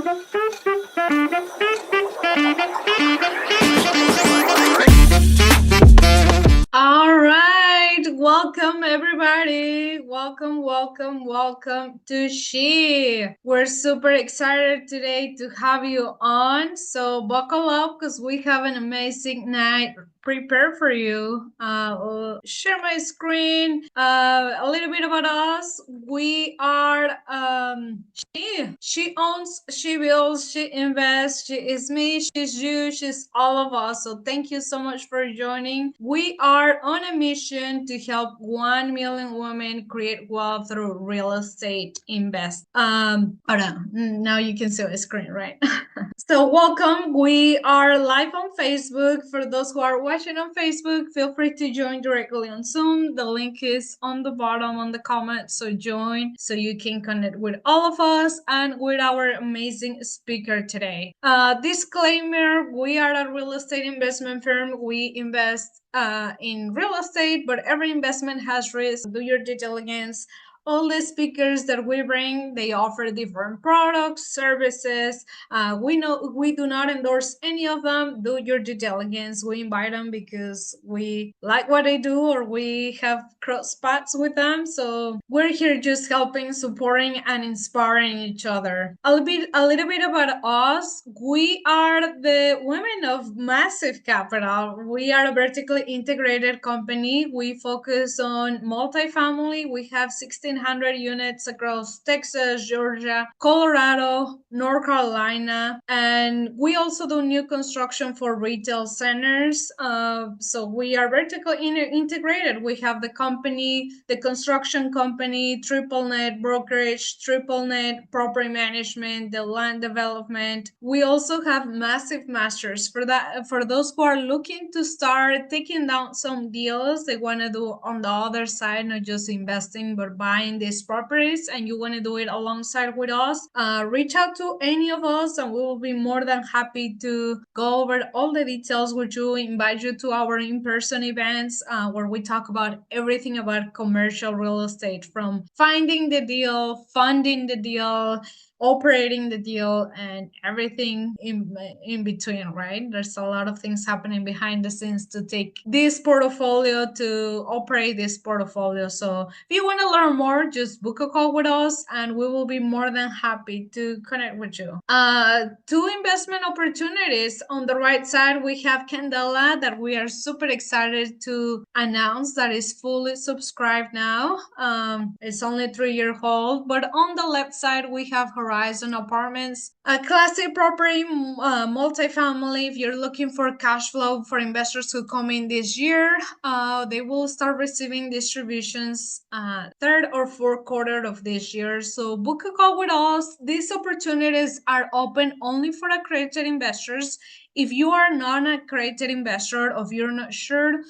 All right, welcome everybody. Welcome to She. We're super excited today to have you on. So buckle up because we have an amazing night prepared for you. Share my screen. A little bit about us. We are she owns, she builds, she invests, she is me, she's you, she's all of us. So thank you so much for joining. We are on a mission to help 1 million women create wealth through real estate invest. Now you can see my screen, right? So welcome. We are live on Facebook. For those who are watching on Facebook, feel free to join directly on Zoom. The link is on the bottom on the comment. So join so you can connect with all of us and with our amazing speaker today. Disclaimer, we are a real estate investment firm. We invest in real estate, but every investment has risk. Do your due diligence. All the speakers that we bring, they offer different products, services. We do not endorse any of them. Do your due diligence. We invite them because we like what they do or we have cross paths with them. So we're here just helping, supporting, and inspiring each other. A little bit about us. We are the women of massive capital. We are a vertically integrated company. We focus on multifamily. We have 1,600 units across Texas, Georgia, Colorado, North Carolina, and we also do new construction for retail centers. So we are vertically integrated. We have the company, the construction company, triple net brokerage, triple net property management, the land development. We also have massive masters for that. For those who are looking to start taking down some deals, they want to do on the other side, not just investing, but buying these properties, and you want to do it alongside with us, reach out to any of us and we will be more than happy to go over all the details with you, invite you to our in-person events where we talk about everything about commercial real estate, from finding the deal, funding the deal, operating the deal, and everything in between, right? There's a lot of things happening behind the scenes to take this portfolio, to operate this portfolio. So if you want to learn more, just book a call with us and we will be more than happy to connect with you. Two investment opportunities. On the right side, we have Candela that we are super excited to announce that is fully subscribed now. It's only 3-year hold, but on the left side, we have Horizon Apartments, a classic property, multifamily. If you're looking for cash flow for investors who come in this year, they will start receiving distributions third or fourth quarter of this year. So book a call with us. These opportunities are open only for accredited investors. If you are not an accredited investor or if you're not sure,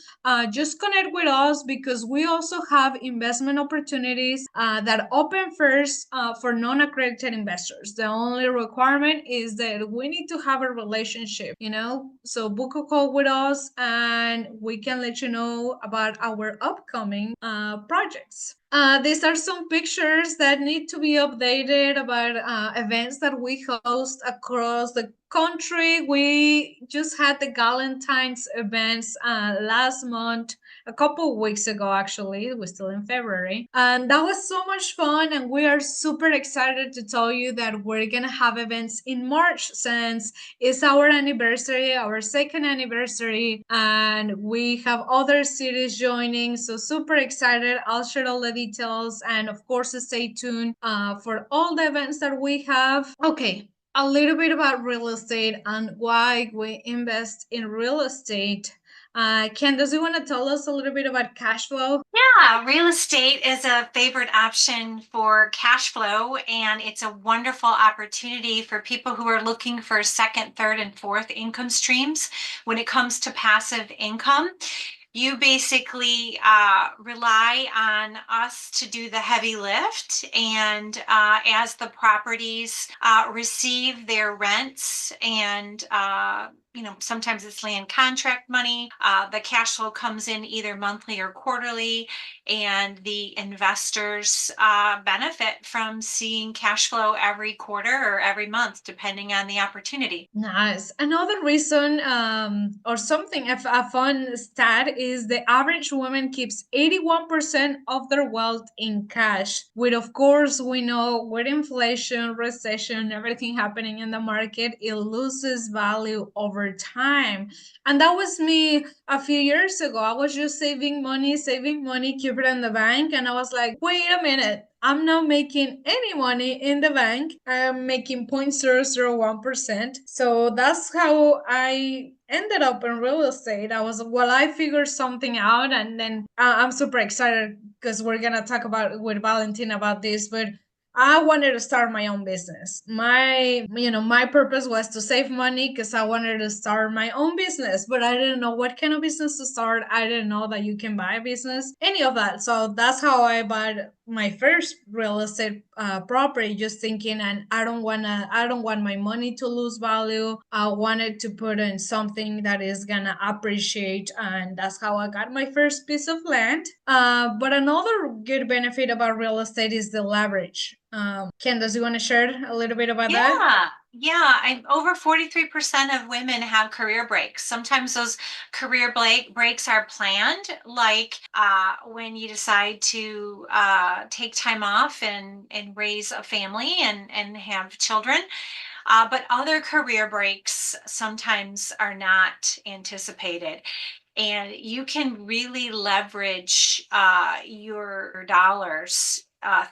just connect with us because we also have investment opportunities that open first for non-accredited investors. The only requirement is that we need to have a relationship, so book a call with us and we can let you know about our upcoming projects. These are some pictures that need to be updated about events that we host across the country. We just had the Galentine's events last month, a couple of weeks ago, actually. We're still in February. And that was so much fun. And we are super excited to tell you that we're going to have events in March since it's our anniversary, our second anniversary. And we have other cities joining. So super excited. I'll share all the details. And of course, stay tuned for all the events that we have. Okay. A little bit about real estate and why we invest in real estate. Candace, you want to tell us a little bit about cash flow? Yeah, real estate is a favorite option for cash flow, and it's a wonderful opportunity for people who are looking for second, third, and fourth income streams when it comes to passive income. You basically rely on us to do the heavy lift, and as the properties receive their rents and sometimes it's land contract money. The cash flow comes in either monthly or quarterly, and the investors benefit from seeing cash flow every quarter or every month, depending on the opportunity. Nice. Another reason, or something, a fun stat is the average woman keeps 81% of their wealth in cash. With, of course, we know with inflation, recession, everything happening in the market, it loses value over time. And that was me a few years ago. I was just saving money, keep it in the bank. And I was like, wait a minute. I'm not making any money in the bank. I'm making 0.001%. So that's how I ended up in real estate. I figured something out, and then I'm super excited because we're going to talk about with Valentina about this, but I wanted to start my own business. My purpose was to save money because I wanted to start my own business, but I didn't know what kind of business to start. I didn't know that you can buy a business, any of that. So that's how I bought my first real estate property, just thinking, and I don't want my money to lose value. I wanted to put in something that is gonna appreciate, and that's how I got my first piece of land. But another good benefit about real estate is the leverage. Candace, you want to share a little bit about that? Yeah, over 43% of women have career breaks. Sometimes those breaks are planned, like when you decide to take time off and raise a family and have children. But other career breaks sometimes are not anticipated. And you can really leverage your dollars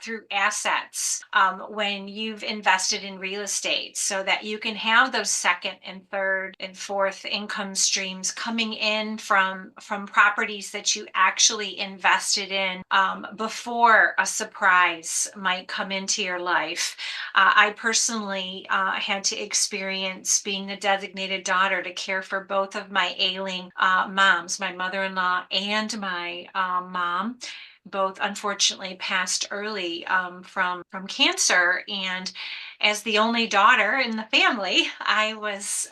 through assets when you've invested in real estate, so that you can have those second and third and fourth income streams coming in from properties that you actually invested in before a surprise might come into your life. I personally had to experience being the designated daughter to care for both of my ailing moms, my mother-in-law and my mom. Both unfortunately passed early from cancer, and as the only daughter in the family, I was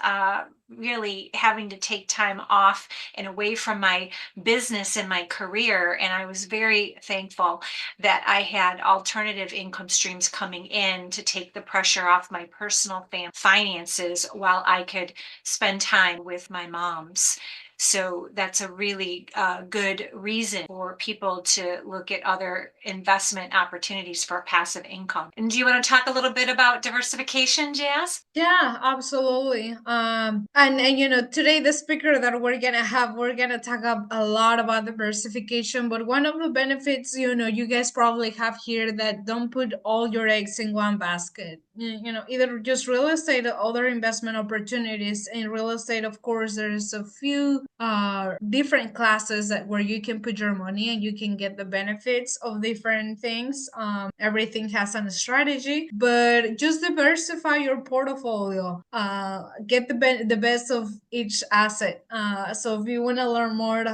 really having to take time off and away from my business and my career. And I was very thankful that I had alternative income streams coming in to take the pressure off my personal finances while I could spend time with my moms. So that's a really good reason for people to look at other investment opportunities for passive income. And do you want to talk a little bit about diversification, Jazz? Yeah, absolutely. And today the speaker that we're gonna talk a lot about diversification. But one of the benefits, you guys probably have here, that don't put all your eggs in one basket. Either just real estate or other investment opportunities. In real estate, of course, there's a few different classes where you can put your money and you can get the benefits of different things. Everything has a strategy, but just diversify your portfolio. Get the best of each asset. So if you want to learn more,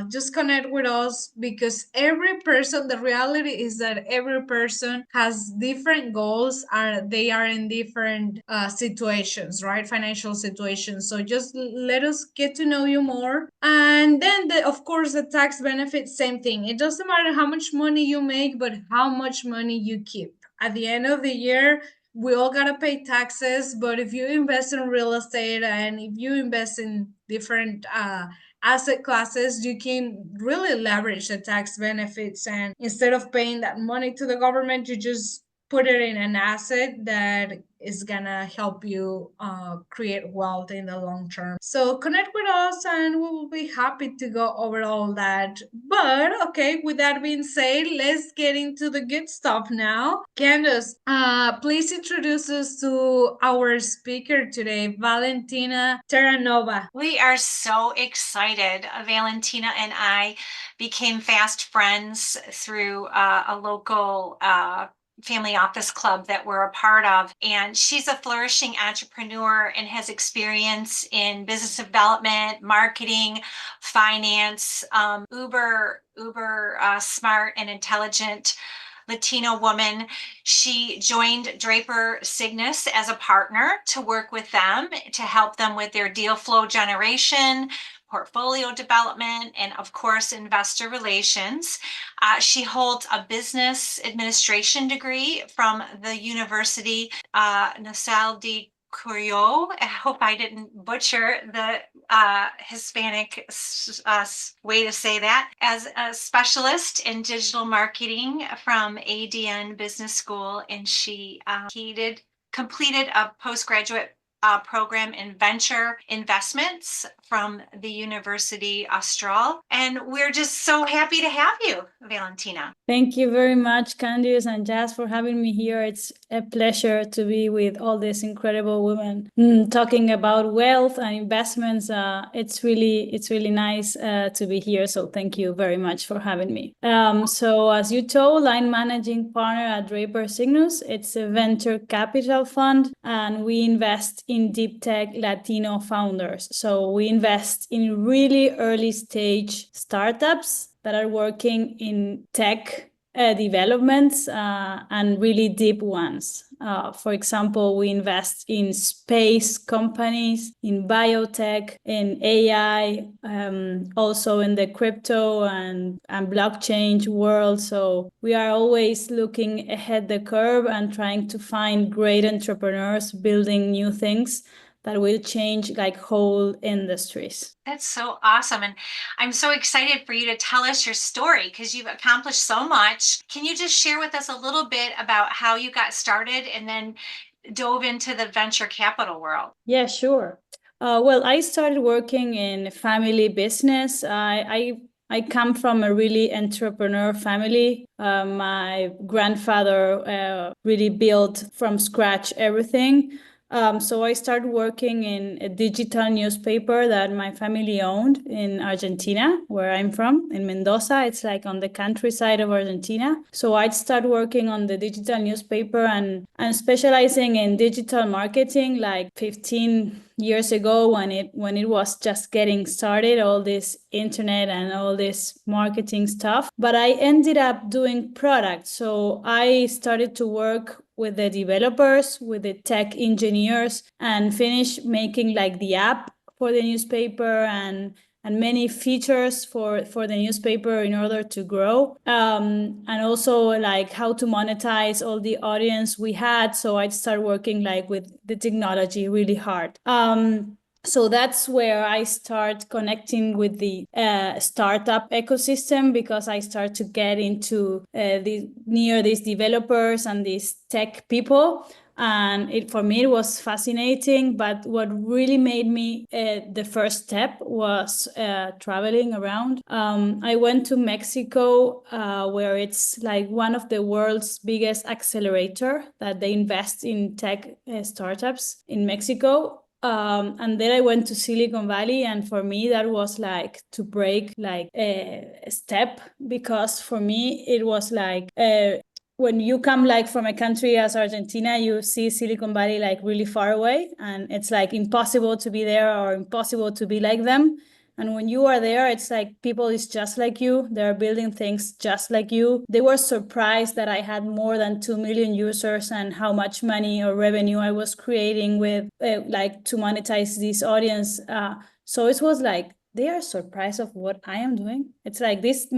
just connect with us, because the reality is that every person has different goals, and they are in different situations, right? Financial situations. So just let us get to know you more. And then, of course, the tax benefits, same thing. It doesn't matter how much money you make, but how much money you keep. At the end of the year, we all gotta pay taxes. But if you invest in real estate and if you invest in different asset classes, you can really leverage the tax benefits. And instead of paying that money to the government, you just put it in an asset that is gonna help you create wealth in the long term. So connect with us and we will be happy to go over all that. But okay, with that being said, let's get into the good stuff now. Candace, please introduce us to our speaker today, Valentina Terranova. We are so excited. Valentina and I became fast friends through a local family office club that we're a part of. And she's a flourishing entrepreneur and has experience in business development, marketing, finance, uber smart and intelligent. Latino woman. She joined Draper Cygnus as a partner to work with them to help them with their deal flow generation, portfolio development, and of course, investor relations. She holds a business administration degree from the University Nacional de Curio. I hope I didn't butcher the Hispanic way to say that. As a specialist in digital marketing from ADN Business School, and she completed a postgraduate program in venture investments from the University Austral. And we're just so happy to have you, Valentina. Thank you very much, Candice and Jazz, for having me here. It's a pleasure to be with all these incredible women talking about wealth and investments. It's really nice to be here. So thank you very much for having me. So as you told, I'm managing partner at Draper Cygnus. It's a venture capital fund, and we invest in deep tech Latino founders. So we invest in really early stage startups that are working in tech developments and really deep ones. For example, we invest in space companies, in biotech, in AI, also in the crypto and blockchain world. So we are always looking ahead the curve and trying to find great entrepreneurs building new things that will change like whole industries. That's so awesome. And I'm so excited for you to tell us your story because you've accomplished so much. Can you just share with us a little bit about how you got started and then dove into the venture capital world? Yeah, sure. Well, I started working in family business. I come from a really entrepreneur family. My grandfather really built from scratch everything. So I started working in a digital newspaper that my family owned in Argentina, where I'm from, in Mendoza. It's like on the countryside of Argentina. So I'd start working on the digital newspaper and specializing in digital marketing like 15 years ago when it was just getting started, all this internet and all this marketing stuff. But I ended up doing products. So I started to work with the developers, with the tech engineers, and finish making like the app for the newspaper and many features for the newspaper in order to grow. And also like how to monetize all the audience we had. So I'd start working like with the technology really hard. So that's where I start connecting with the startup ecosystem, because I start to get into near these developers and these tech people. And for me, it was fascinating. But what really made me the first step was traveling around. I went to Mexico, where it's like one of the world's biggest accelerator that they invest in tech startups in Mexico. And then I went to Silicon Valley, and for me that was like to break like a step, because for me it was like when you come like from a country as Argentina, you see Silicon Valley like really far away, and it's like impossible to be there or impossible to be like them. And when you are there, it's like people is just like you. They're building things just like you. They were surprised that I had more than 2 million users and how much money or revenue I was creating with like to monetize this audience. So it was like, they are surprised of what I am doing. It's like this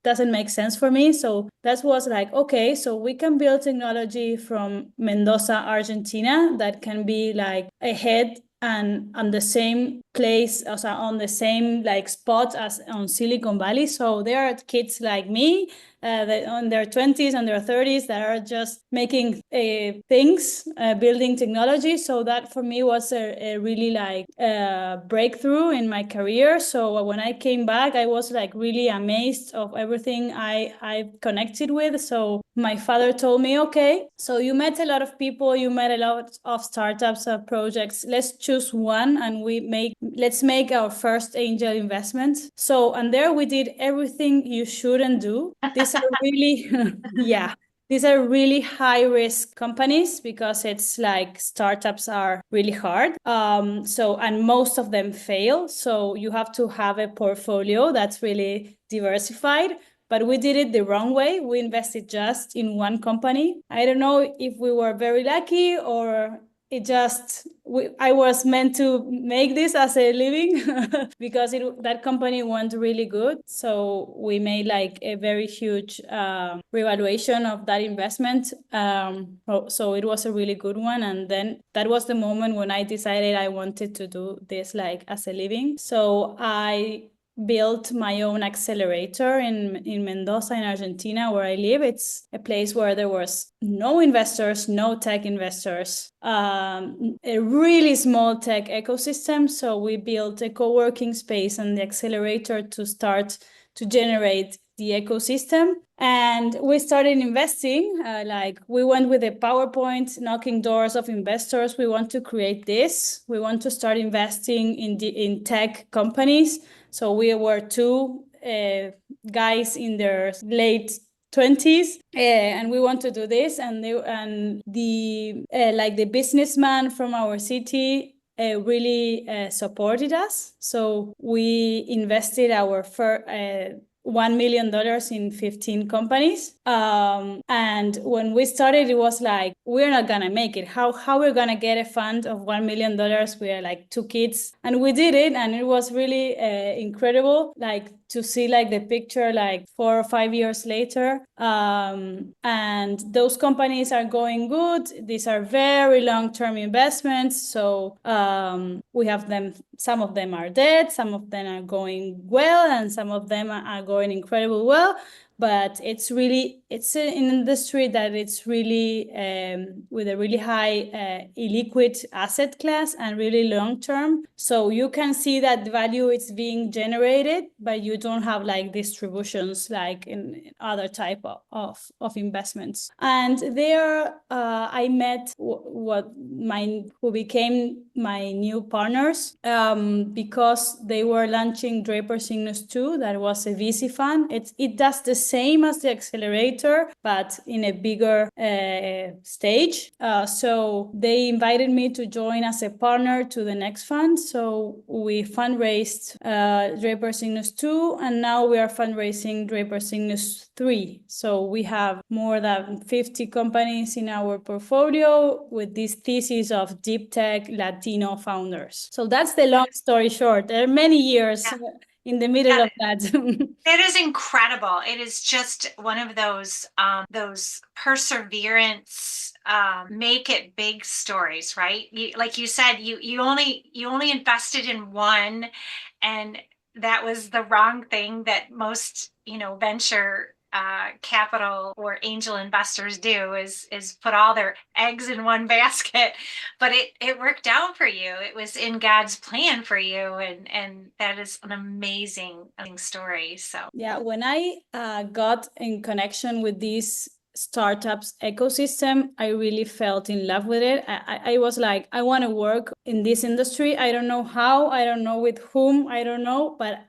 doesn't make sense for me. So that was like, okay, so we can build technology from Mendoza, Argentina, that can be like ahead and on the same place, also on the same like spot as on Silicon Valley. So there are kids like me on their 20s and their 30s that are just making things, building technology. So that for me was a really like breakthrough in my career. So when I came back, I was like really amazed of everything I connected with. So my father told me, okay, so you met a lot of people, you met a lot of startups, projects. Let's choose one and let's make our first angel investment. So, and there we did everything you shouldn't do. These are really, yeah. These are really high risk companies because it's like startups are really hard. And most of them fail. So you have to have a portfolio that's really diversified. but we did it the wrong way. We invested just in one company. I don't know if we were very lucky or it just I was meant to make this as a living because that company went really good. So we made like a very huge revaluation of that investment. So it was a really good one. And then that was the moment when I decided I wanted to do this like as a living. So I built my own accelerator in Mendoza in Argentina, where I live. It's a place where there was no investors, no tech investors, a really small tech ecosystem. So we built a co-working space and the accelerator to start to generate the ecosystem. And we started investing, like we went with a PowerPoint, knocking doors of investors. We want to create this. We want to start investing in tech companies. So we were two guys in their late 20s, and we want to do this. And the like the businessman from our city really supported us. So we invested our first $1 million in 15 companies. And when we started, it was like, we're not going to make it. How we're going to get a fund of $1 million? We are like two kids. And we did it. And it was really incredible, like to see like the picture like 4 or 5 years later. And those companies are going good. These are very long-term investments. So we have them. Some of them are dead, some of them are going well, and some of them are going incredibly well. But it's an industry that it's really with a really high illiquid asset class and really long term. So you can see that value is being generated, but you don't have like distributions like in other type of investments. And there I met who became my new partners because they were launching Draper Cygnus 2. That was a VC fund. It does the same as the accelerator, but in a bigger stage. So they invited me to join as a partner to the next fund. So we fundraised Draper Cygnus 2, and now we are fundraising Draper Cygnus 3. So we have more than 50 companies in our portfolio with this thesis of deep tech Latino founders. So that's the long story short. There are many years in the middle of that. It is incredible. It is just one of those perseverance, make it big stories, right? Like you said, you only invested in one, and that was the wrong thing that most venture capital or angel investors do is put all their eggs in one basket. But it worked out for you. It was in God's plan for you, and that is an amazing story. So yeah, when I got in connection with these startups ecosystem, I really felt in love with it. I was like, I want to work in this industry. I don't know how, I don't know with whom, I don't know, but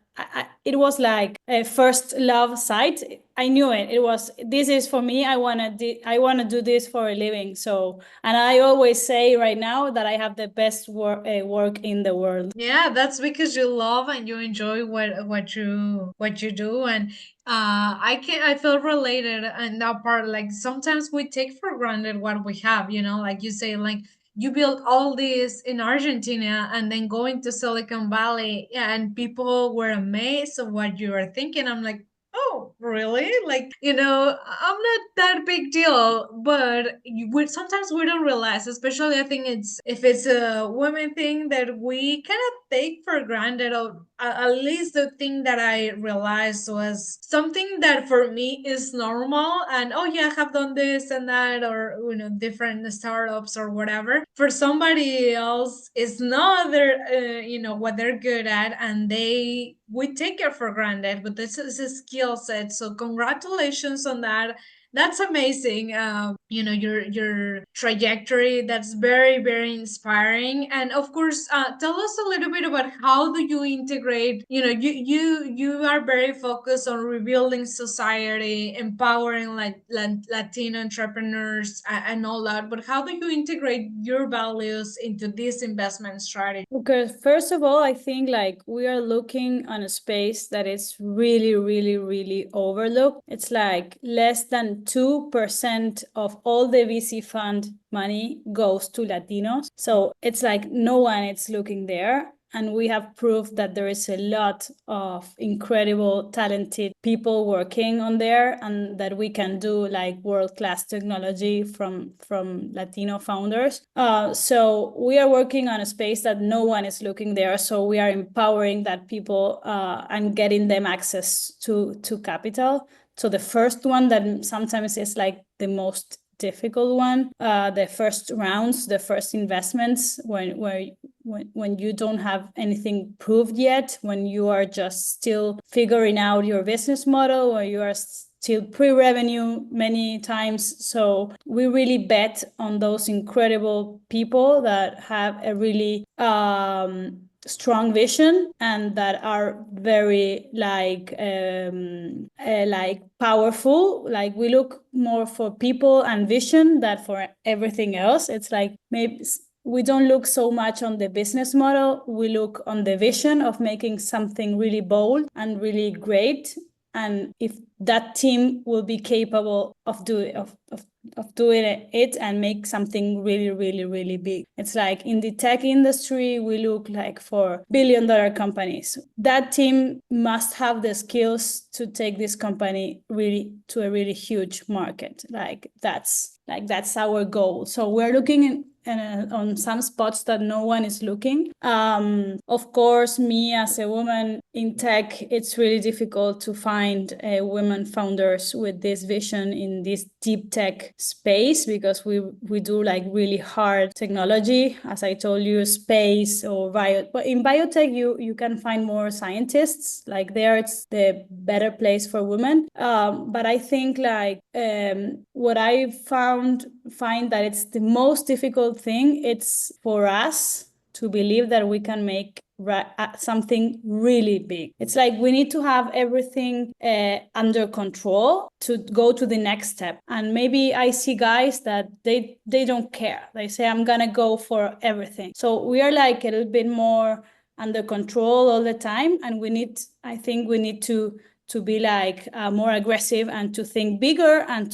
it was like a first love sight. I knew it. It was, this is for me. I want to do this for a living. So, and I always say right now that I have the best work in the world. Yeah, that's because you love and you enjoy what you do. And I feel related in that part. Like sometimes we take for granted what we have, like you say, like you built all this in Argentina and then going to Silicon Valley, and people were amazed of what you were thinking. I'm like, oh, really? Like, I'm not that big deal, but sometimes we don't realize, especially I think if it's a women thing that we kind of take for granted, or at least the thing that I realized was something that for me is normal. And oh yeah, I have done this and that, or, different startups or whatever. For somebody else, it's not what they're good at, and we take it for granted, but this is a skill set. So congratulations on that. That's amazing. Your trajectory. That's very, very inspiring. And of course, tell us a little bit about how do you integrate. You are very focused on rebuilding society, empowering like Latino entrepreneurs and all that. But how do you integrate your values into this investment strategy? Because first of all, I think like we are looking on a space that is really, really, really overlooked. It's like less than 2% of all the VC fund money goes to Latinos. So it's like no one is looking there. And we have proved that there is a lot of incredible, talented people working on there, and that we can do like world-class technology from Latino founders. So we are working on a space that no one is looking there. So we are empowering that people and getting them access to capital. So the first one that sometimes is like the most difficult one, the first rounds, the first investments, when you don't have anything proved yet, when you are just still figuring out your business model, or you are still pre-revenue many times. So we really bet on those incredible people that have a really strong vision and that are very like powerful. Like we look more for people and vision than for everything else. It's like maybe we don't look so much on the business model. We look on the vision of making something really bold and really great. And if that team will be capable of doing it and make something really, really, really big. It's like in the tech industry, we look like for billion-dollar companies. That team must have the skills to take this company really to a really huge market. That's our goal. So we're looking on some spots that no one is looking. Of course, me as a woman in tech, it's really difficult to find women founders with this vision in this deep tech space, because we do like really hard technology, as I told you, space or but in biotech you can find more scientists. Like there, it's the better place for women. But I think like what I find that it's the most difficult thing. It's for us to believe that we can make something really big. It's like we need to have everything under control to go to the next step. And maybe I see guys that they don't care. They say, I'm gonna go for everything. So we are like a little bit more under control all the time, and I think we need to be like more aggressive and to think bigger and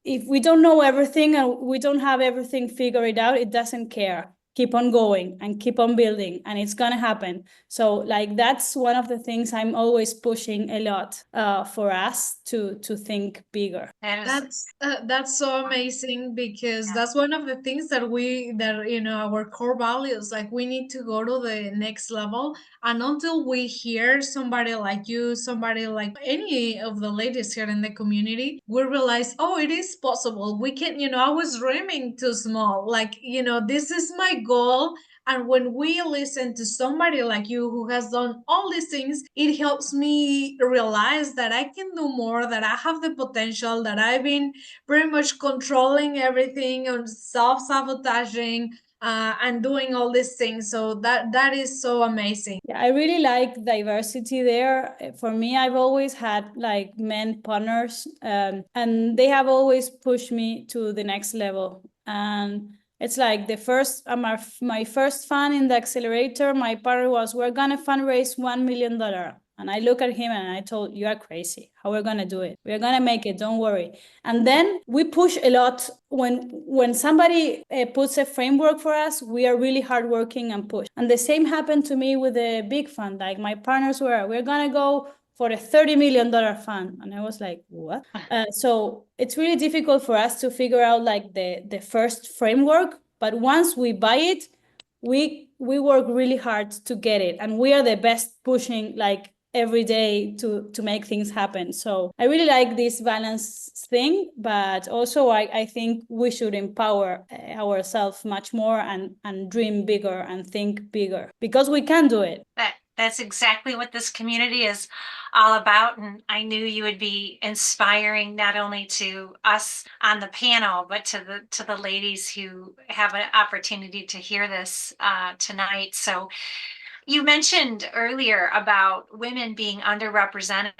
if we don't know everything and we don't have everything figured out, it doesn't care. Keep on going and keep on building, and it's gonna happen. So like that's one of the things I'm always pushing a lot for us to think bigger. That's so amazing, because that's one of the things that our core values. Like we need to go to the next level, and until we hear somebody like you, somebody like any of the ladies here in the community, we realize, oh, it is possible. We can, I was dreaming too small. Like, this is my goal. And when we listen to somebody like you who has done all these things, it helps me realize that I can do more, that I have the potential, that I've been pretty much controlling everything and self sabotaging. And doing all these things, so that is so amazing. Yeah, I really like diversity there. For me, I've always had like men partners, and they have always pushed me to the next level. And it's like my first fund in the accelerator, my partner was, we're gonna fundraise $1 million. And I look at him and I told, you are crazy. How we're gonna do it? We're gonna make it, don't worry. And then we push a lot. When somebody puts a framework for us, we are really hardworking and push. And the same happened to me with the big fund. Like my partners we're gonna go for a $30 million fund. And I was like, what? So it's really difficult for us to figure out like the first framework. But once we buy it, we work really hard to get it. And we are the best pushing like every day to make things happen. So I really like this balance thing, but also I think we should empower ourselves much more and dream bigger and think bigger, because we can do it. That's exactly what this community is all about. And I knew you would be inspiring not only to us on the panel, but to the ladies who have an opportunity to hear this tonight. So you mentioned earlier about women being underrepresented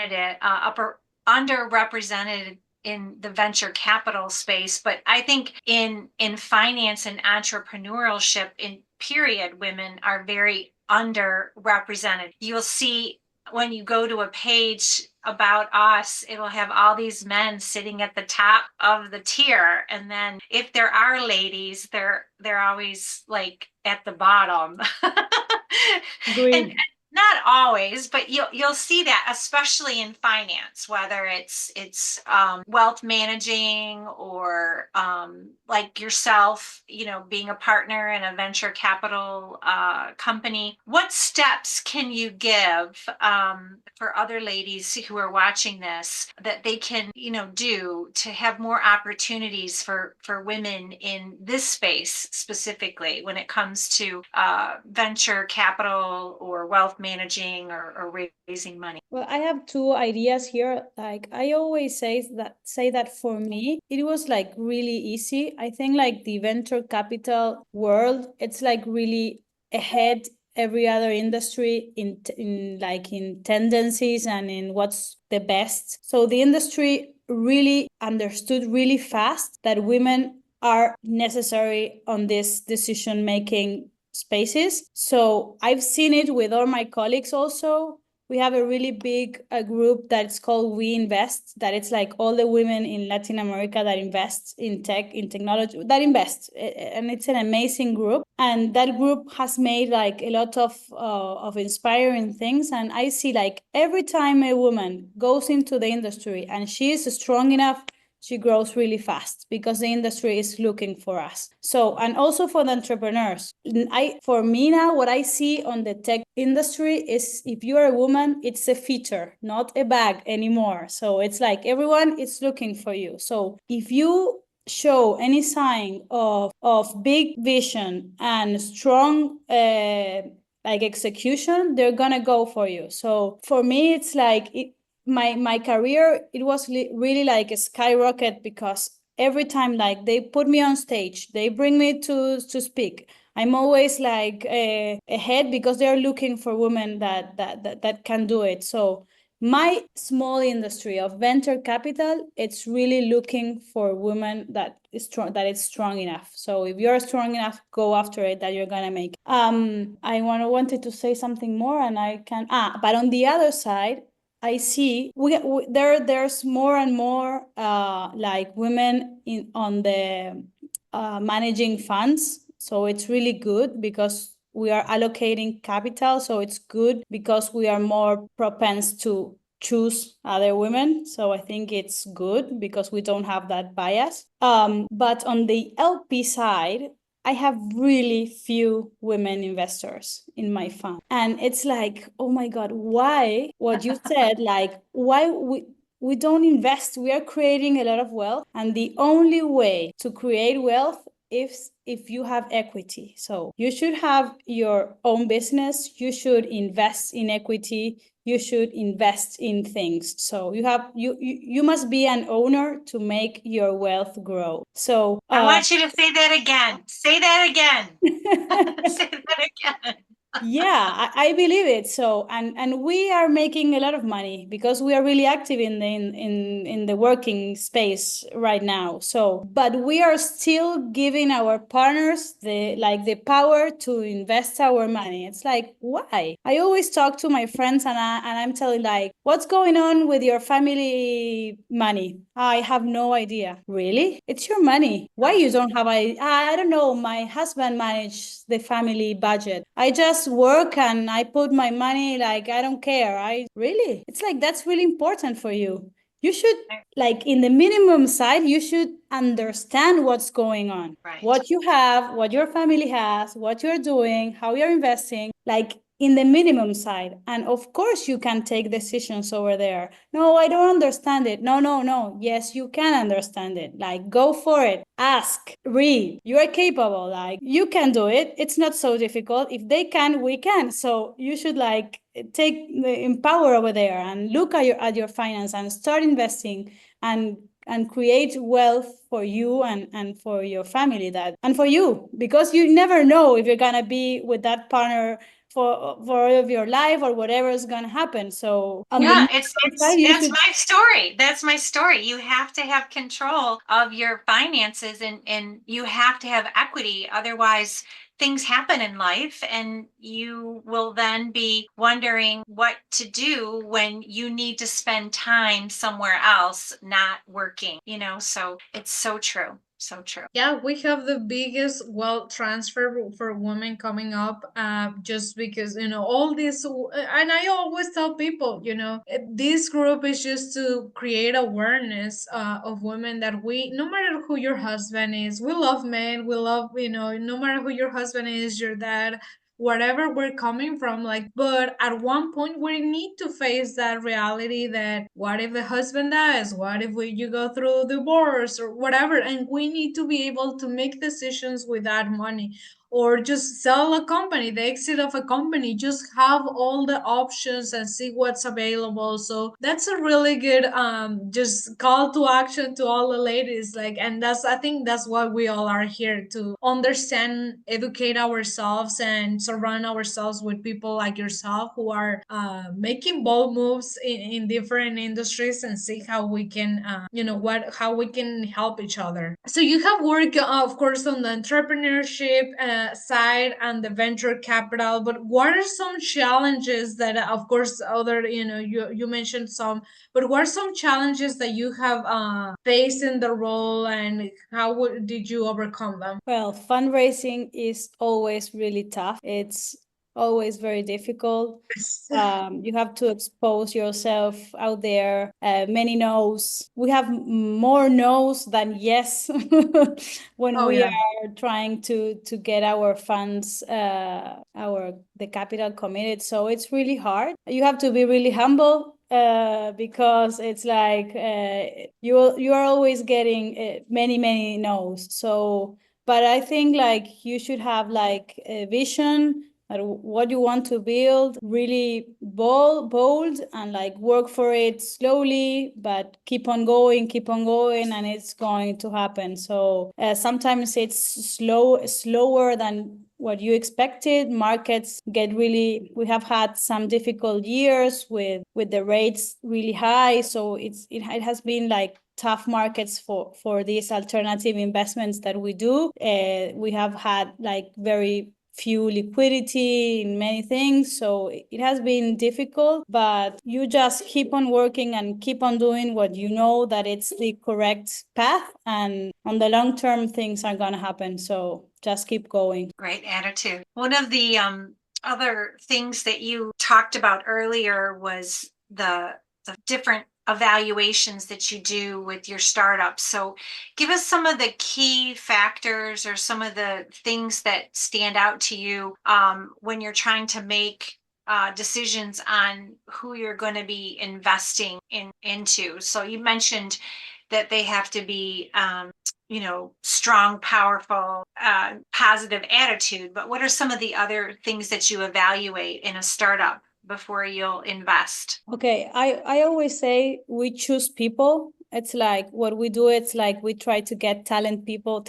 in the venture capital space, but I think in finance and entrepreneurship in period, women are very underrepresented. You'll see when you go to a page about us, it'll have all these men sitting at the top of the tier, and then if there are ladies, they're always like at the bottom. And Agree. not always, but you'll see that, especially in finance, whether it's wealth managing or like yourself, being a partner in a venture capital company. What steps can you give for other ladies who are watching this that they can do to have more opportunities for women in this space, specifically when it comes to venture capital or wealth managing or raising money? Well, I have two ideas here. Like I always say that for me, it was like really easy. I think like the venture capital world, it's like really ahead every other industry in tendencies and in what's the best. So the industry really understood really fast that women are necessary on this decision making spaces. So I've seen it with all my colleagues also. We have a really big group that's called We Invest, that it's like all the women in Latin America that invest in tech, in technology, that invest. And it's an amazing group. And that group has made like a lot of inspiring things. And I see like every time a woman goes into the industry and she is strong enough, she grows really fast because the industry is looking for us. So, and also for the entrepreneurs. For me now, what I see on the tech industry is if you're a woman, it's a feature, not a bag anymore. So it's like everyone is looking for you. So if you show any sign of big vision and strong like execution, they're gonna go for you. So for me, it's like my career, it was really like a skyrocket because every time like they put me on stage, they bring me to speak, I'm always like ahead because they're looking for women that can do it. So my small industry of venture capital, it's really looking for women that is strong enough. So if you're strong enough, go after it, that you're gonna make. I wanted to say something more, and I can. But on the other side, I see there's more and more like women on the managing funds. So it's really good because we are allocating capital. So it's good because we are more propense to choose other women. So I think it's good because we don't have that bias. But on the LP side, I have really few women investors in my fund. And it's like, oh my God, why? What you said, like, why we don't invest? We are creating a lot of wealth. And the only way to create wealth if you have equity. So you should have your own business. You should invest in equity. You should invest in things. So you must be an owner to make your wealth grow. So I want you to say that again. Say that again. Say that again. Yeah, I believe it. So and we are making a lot of money because we are really active in the working space right now. So, but we are still giving our partners the power to invest our money. It's like, why? I always talk to my friends and I'm telling like, what's going on with your family money? I have no idea. Really? It's your money. Why you don't have I don't know. My husband manages the family budget. I just work and I put my money like I don't care. Really? It's like that's really important for you. You should like in the minimum side, you should understand what's going on. Right. What you have, what your family has, what you're doing, how you're investing. Like in the minimum side. And of course you can take decisions over there. No, I don't understand it. No. Yes, you can understand it. Like, go for it. Ask, read. You are capable. Like, you can do it. It's not so difficult. If they can, we can. So you should like take the empower over there and look at your finance and start investing and create wealth for you and for your family, that and for you, because you never know if you're gonna be with that partner for all of your life or whatever is gonna happen. So on Yeah, the it's side, you that's should. my story. That's my story. You have to have control of your finances, and you have to have equity. Otherwise, things happen in life and you will then be wondering what to do when you need to spend time somewhere else, not working, so it's so true. So true. Yeah, we have the biggest wealth transfer for women coming up, just because, all this, and I always tell people, this group is just to create awareness of women, that we, no matter who your husband is, we love men, we love, no matter who your husband is, your dad, wherever we're coming from, like, but at one point we need to face that reality, that what if the husband dies, what if you go through divorce or whatever, and we need to be able to make decisions with that money, or just sell a company, the exit of a company, just have all the options and see what's available. So that's a really good just call to action to all the ladies, like, and that's, I think that's what we all are here to understand, educate ourselves, and surround ourselves with people like yourself, who are making bold moves in different industries, and see how we can how we can help each other. So you have worked, of course, on the entrepreneurship side and the venture capital, but what are some challenges that, of course, other, you mentioned some, but what are some challenges that you have faced in the role, and how did you overcome them? Well, fundraising is always really tough. It's always very difficult. You have to expose yourself out there. Many no's. We have more no's than yes when Oh we yeah. are trying to get our funds, the capital committed. So it's really hard. You have to be really humble, because it's like you are always getting many no's. So, but I think like you should have like a vision, what you want to build, really bold, and like work for it slowly, but keep on going, and it's going to happen. So sometimes it's slower than what you expected. Markets get really, we have had some difficult years with the rates really high. So it has been like tough markets for these alternative investments that we do. We have had like very few liquidity in many things. So it has been difficult, but you just keep on working and keep on doing what you know that it's the correct path. And on the long term, things are going to happen. So just keep going. Great attitude. One of the other things that you talked about earlier was the different evaluations that you do with your startups. So give us some of the key factors or some of the things that stand out to you when you're trying to make decisions on who you're going to be investing into. So you mentioned that they have to be strong, powerful, positive attitude. But what are some of the other things that you evaluate in a startup before you'll invest? Okay, I always say we choose people. It's like what we do, it's like we try to get talented people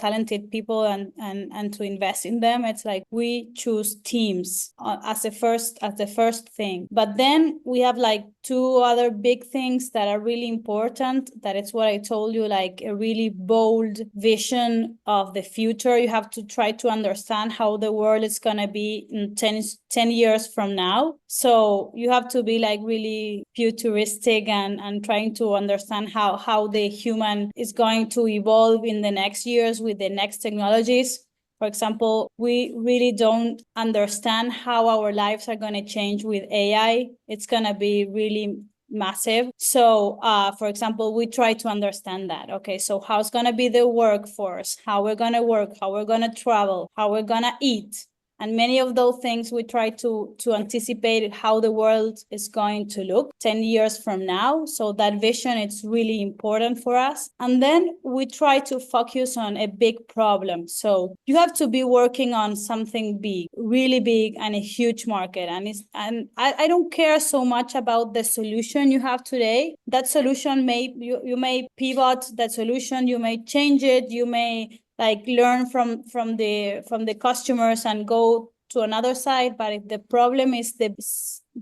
and to invest in them. It's like we choose teams as the first thing. But then we have like two other big things that are really important. That it's what I told you, like a really bold vision of the future. You have to try to understand how the world is going to be in 10 years from now. So you have to be like really futuristic and trying to understand how the human is going to evolve in the next years with the next technologies. For example, we really don't understand how our lives are going to change with AI. It's going to be really massive. So, for example, we try to understand that. Okay, so how's going to be the workforce, how we're going to work, how we're going to travel, how we're going to eat. And many of those things we try to anticipate how the world is going to look 10 years from now. So that vision, it's really important for us. And then we try to focus on a big problem. So you have to be working on something big, really big, and a huge market. And I don't care so much about the solution you have today. That solution you may pivot that solution, you may change it, you may like learn from the customers and go to another side. But if the problem is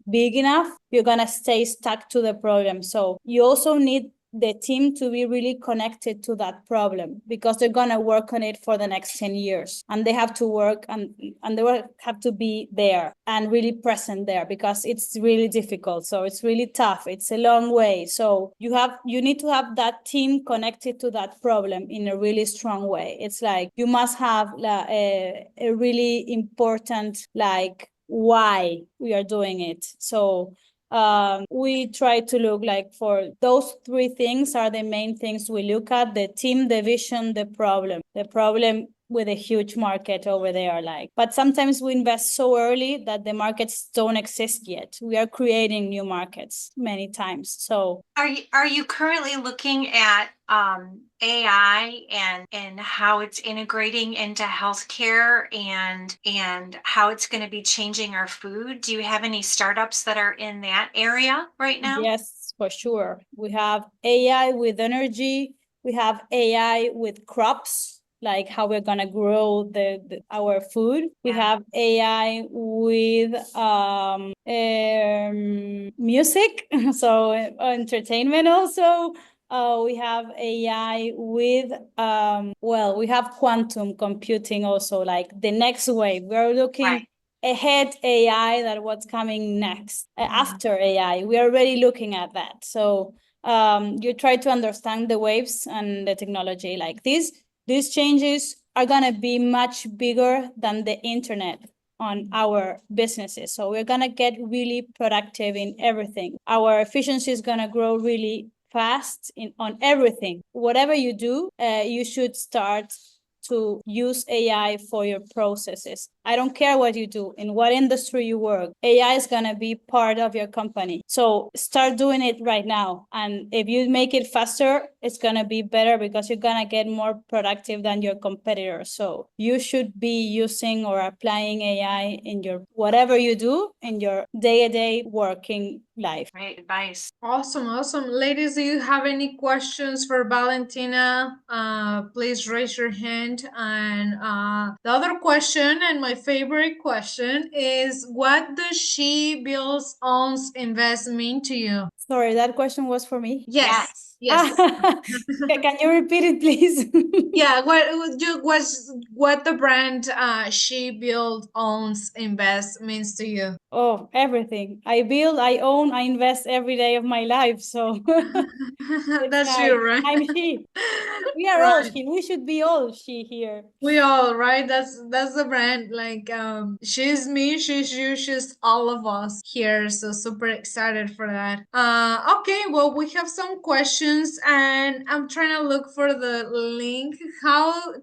big enough, you're gonna stay stuck to the problem. So you also need the team to be really connected to that problem, because they're going to work on it for the next 10 years, and they have to work and they will have to be there and really present there, because it's really difficult. So it's really tough. It's a long way. So you need to have that team connected to that problem in a really strong way. It's like you must have a really important like why we are doing it. So we try to look like for those three things are the main things we look at: the team, the vision, the problem with a huge market over there. Like, but sometimes we invest so early that the markets don't exist yet. We are creating new markets many times. So are you currently looking at AI and how it's integrating into healthcare and how it's going to be changing our food? Do you have any startups that are in that area right now? yes, for sure. We have AI with energy. We have AI with crops, like how we're gonna grow our food. We have AI with music, so entertainment also. We have AI with we have quantum computing also, like the next wave. We're looking ahead AI, that what's coming next after AI. We are already looking at that. So you try to understand the waves and the technology. Like these changes are gonna be much bigger than the internet on our businesses. So we're gonna get really productive in everything. Our efficiency is gonna grow really fast on everything. Whatever you do, you should start to use AI for your processes. I don't care what you do, in what industry you work, AI is going to be part of your company. So start doing it right now. And if you make it faster, it's going to be better, because you're going to get more productive than your competitors. So you should be using or applying AI in your whatever you do in your day-to-day working life. Great advice. Awesome. Ladies, do you have any questions for Valentina? Please raise your hand. And the other question, and my favorite question, is what does she builds owns invest mean to you? Sorry, that question was for me? Yes. Can you repeat it, please? Yeah, what the brand she build owns invest means to you? Oh, everything. I build, I own, I invest every day of my life. So That's like, you, right? I'm she. We are all she. We should be all she here. We all, right? That's the brand. Like she's me, she's you, she's all of us here. So super excited for that. Okay, well we have some questions and I'm trying to look for the link.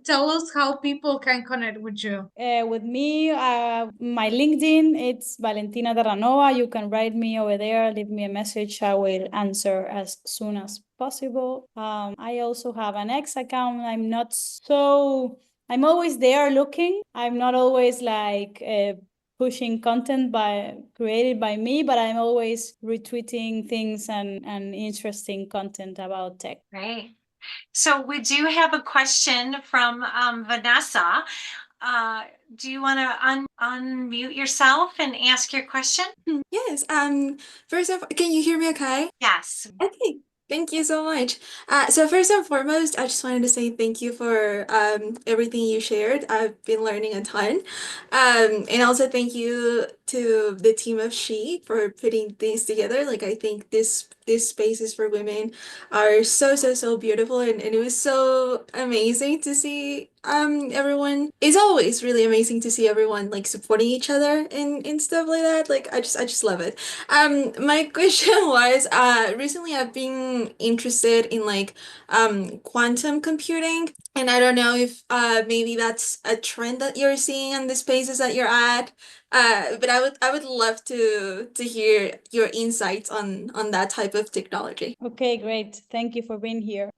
Tell us how people can connect with you. With me, my LinkedIn, it's Valentina Terranova. You can write me over there, leave me a message. I will answer as soon as possible. I also have an X account. I'm always there looking. I'm not always like pushing content created by me, but I'm always retweeting things and interesting content about tech. Great. So we do have a question from Vanessa. Do you want to unmute yourself and ask your question? Yes. First off, can you hear me okay? Yes. Okay. Thank you so much. So first and foremost, I just wanted to say thank you for everything you shared. I've been learning a ton. And also thank you to the team of She for putting things together. Like I think this spaces for women are so beautiful, and it was so amazing to see everyone. It's always really amazing to see everyone like supporting each other and stuff like that. Like I just love it. My question was recently I've been interested in like quantum computing, and I don't know if maybe that's a trend that you're seeing in the spaces that you're at. But I would love to hear your insights on that type of technology. Okay, great. Thank you for being here.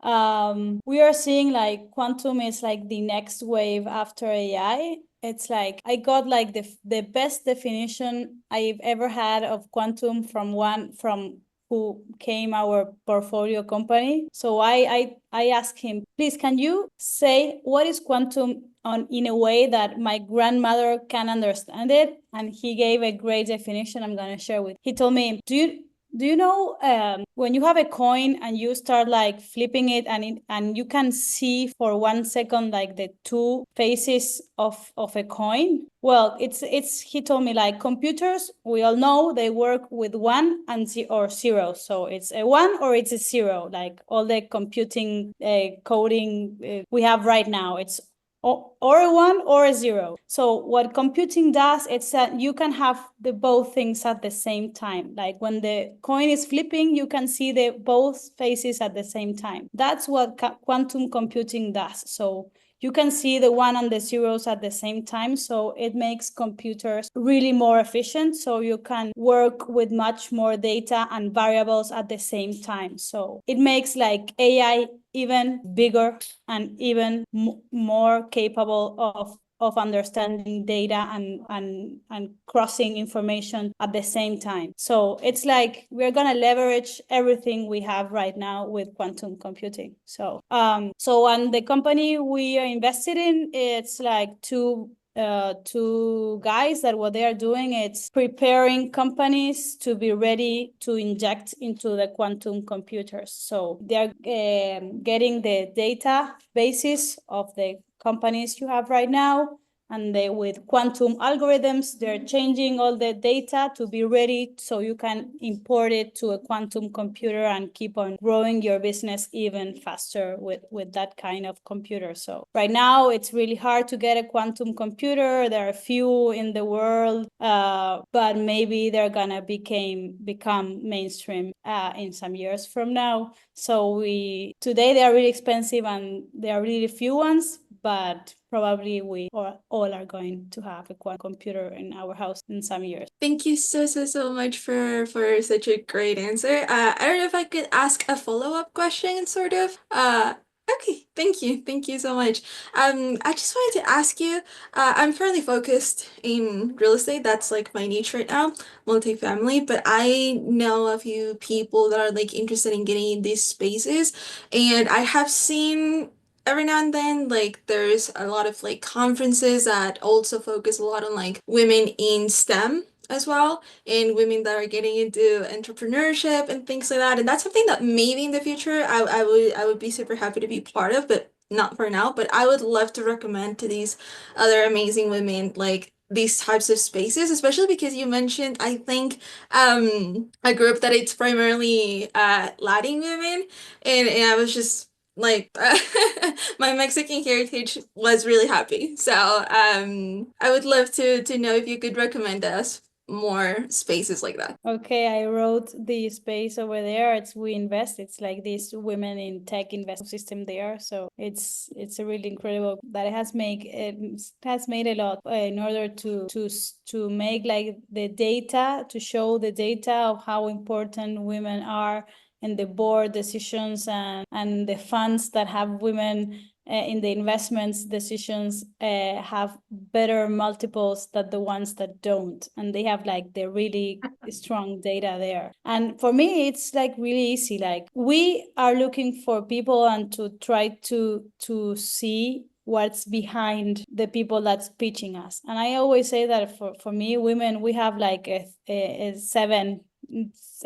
We are seeing like quantum is like the next wave after AI. It's like I got like the best definition I've ever had of quantum from who came our portfolio company. So I asked him, please, can you say what is quantum in a way that my grandmother can understand it? And he gave a great definition I'm gonna share with. He told me, do you know when you have a coin and you start like flipping it and you can see for 1 second like the two faces of a coin? Well, it's he told me like computers, we all know they work with one and or zero. So it's a one or it's a zero, like all the computing coding we have right now. It's or a one or a zero. So what computing does, it's that you can have the both things at the same time. Like when the coin is flipping, you can see the both faces at the same time. That's what quantum computing does. So you can see the one and the zeros at the same time. So it makes computers really more efficient. So you can work with much more data and variables at the same time. So it makes like AI even bigger and even more capable of understanding data and crossing information at the same time. So it's like we're gonna leverage everything we have right now with quantum computing. So and the company we are invested in, it's like two guys that what they are doing, it's preparing companies to be ready to inject into the quantum computers. So they're getting the data basis of the companies you have right now, and they, with quantum algorithms, they're changing all the data to be ready so you can import it to a quantum computer and keep on growing your business even faster with that kind of computer. So right now it's really hard to get a quantum computer. There are a few in the world, but maybe they're gonna become mainstream in some years from now. So today they are really expensive and there are really few ones, but probably we all are going to have a quantum computer in our house in some years. Thank you so much for such a great answer. I don't know if I could ask a follow-up question, sort of. Okay, thank you so much. I just wanted to ask you. I'm fairly focused in real estate. That's like my niche right now, multifamily. But I know a few people that are like interested in getting in these spaces, and I have seen every now and then like there's a lot of like conferences that also focus a lot on like women in STEM as well, and women that are getting into entrepreneurship and things like that. And that's something that maybe in the future I would be super happy to be part of, but not for now. But I would love to recommend to these other amazing women like these types of spaces, especially because you mentioned, I think, a group that it's primarily Latin women, and I was just like my Mexican heritage was really happy. So I would love to know if you could recommend us more spaces like that. Okay, I wrote the space over there. It's We Invest. It's like this women in tech investment system there. So it's a really incredible that it has made a lot in order to make like the data, to show the data of how important women are in the board decisions and the funds that have women in the investments decisions have better multiples than the ones that don't, and they have like the really strong data there. And for me it's like really easy, like we are looking for people and to try to see what's behind the people that's pitching us. And I always say that for me, women, we have like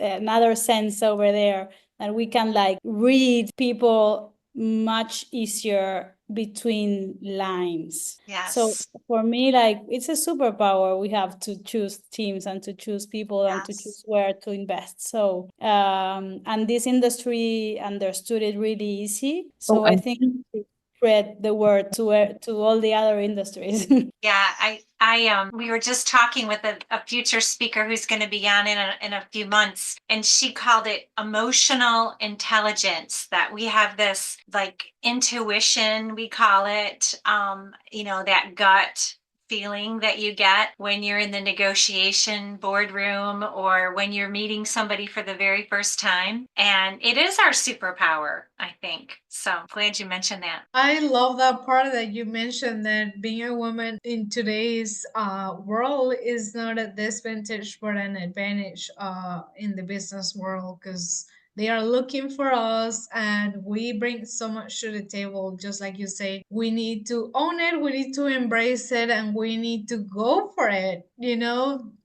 another sense over there, that we can like read people much easier between lines. Yes. So for me, like, it's a superpower. We have to choose teams and to choose people and to Yes. choose where to invest. So and this industry understood it really easy. So I think to spread the word to all the other industries. Yeah, we were just talking with a future speaker who's going to be on in a few months, and she called it emotional intelligence, that we have this like intuition, we call it, that gut feeling that you get when you're in the negotiation boardroom or when you're meeting somebody for the very first time. And it is our superpower, I think. So glad you mentioned that. I love that part that you mentioned, that being a woman in today's world is not a disadvantage but an advantage in the business world, because they are looking for us and we bring so much to the table. Just like you say, we need to own it, we need to embrace it, and we need to go for it.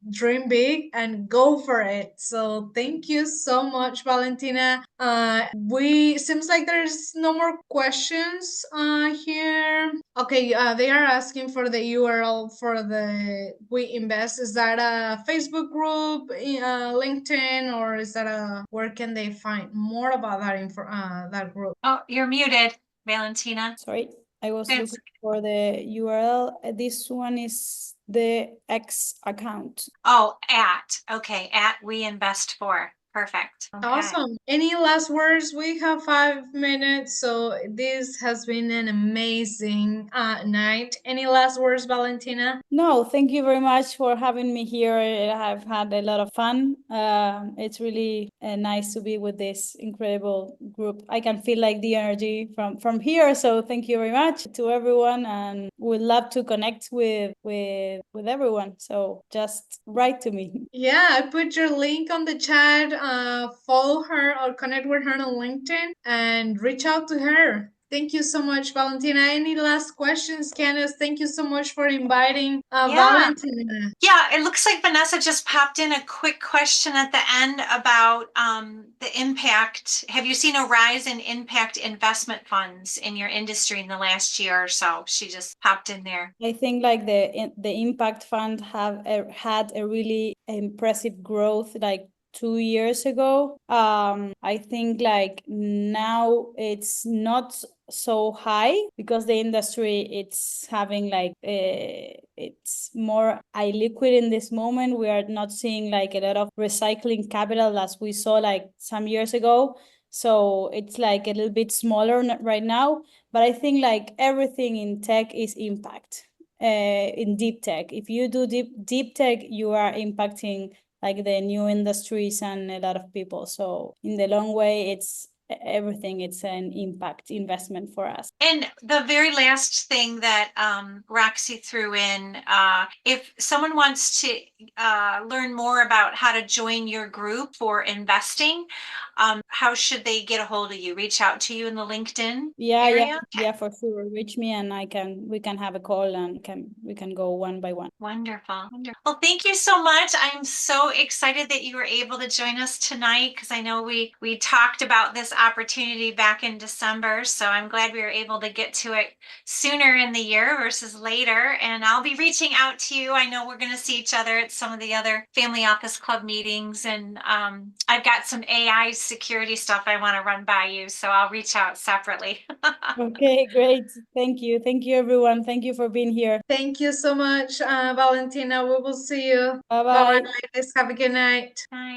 Dream big and go for it. So thank you so much, Valentina. We seems like there's no more questions here. Okay, they are asking for the URL for the We Invest. Is that a Facebook group, LinkedIn, or is that where can they find more about that group? Oh, you're muted, Valentina. Sorry, I was It's- looking for the URL. This one is the X account. Oh, at We Invest For. Perfect. Okay. Awesome. Any last words? We have 5 minutes, so this has been an amazing night. Any last words, Valentina? No, thank you very much for having me here. I've had a lot of fun. It's really nice to be with this incredible group. I can feel like the energy from here. So thank you very much to everyone, and we'd love to connect with everyone. So just write to me. Yeah, I put your link on the chat. Follow her or connect with her on LinkedIn and reach out to her. Thank you so much, Valentina. Any last questions, Candace? Thank you so much for inviting Valentina. Yeah, it looks like Vanessa just popped in a quick question at the end about the impact. Have you seen a rise in impact investment funds in your industry in the last year or so? She just popped in there. I think like the impact fund had a really impressive growth like 2 years ago. I think like now it's not so high because the industry it's having like it's more illiquid in this moment. We are not seeing like a lot of recycling capital as we saw like some years ago. So it's like a little bit smaller right now, but I think like everything in tech is impact. In deep tech, if you do deep tech, you are impacting like the new industries and a lot of people. So in the long way, it's everything. It's an impact investment for us. And the very last thing that Roxy threw in, if someone wants to learn more about how to join your group for investing, how should they get a hold of you? Reach out to you in the LinkedIn area? Yeah, for sure. Reach me and we can have a call and we can go one by one. Wonderful. Well, thank you so much. I'm so excited that you were able to join us tonight, because I know we talked about this opportunity back in December. So I'm glad we were able to get to it sooner in the year versus later. And I'll be reaching out to you. I know we're going to see each other at some of the other Family Office Club meetings. And I've got some AI security stuff I want to run by you. So I'll reach out separately. Okay, great. Thank you. Thank you, everyone. Thank you for being here. Thank you so much, Valentina. We will see you. Bye-bye. Bye-bye, ladies. Have a good night. Bye.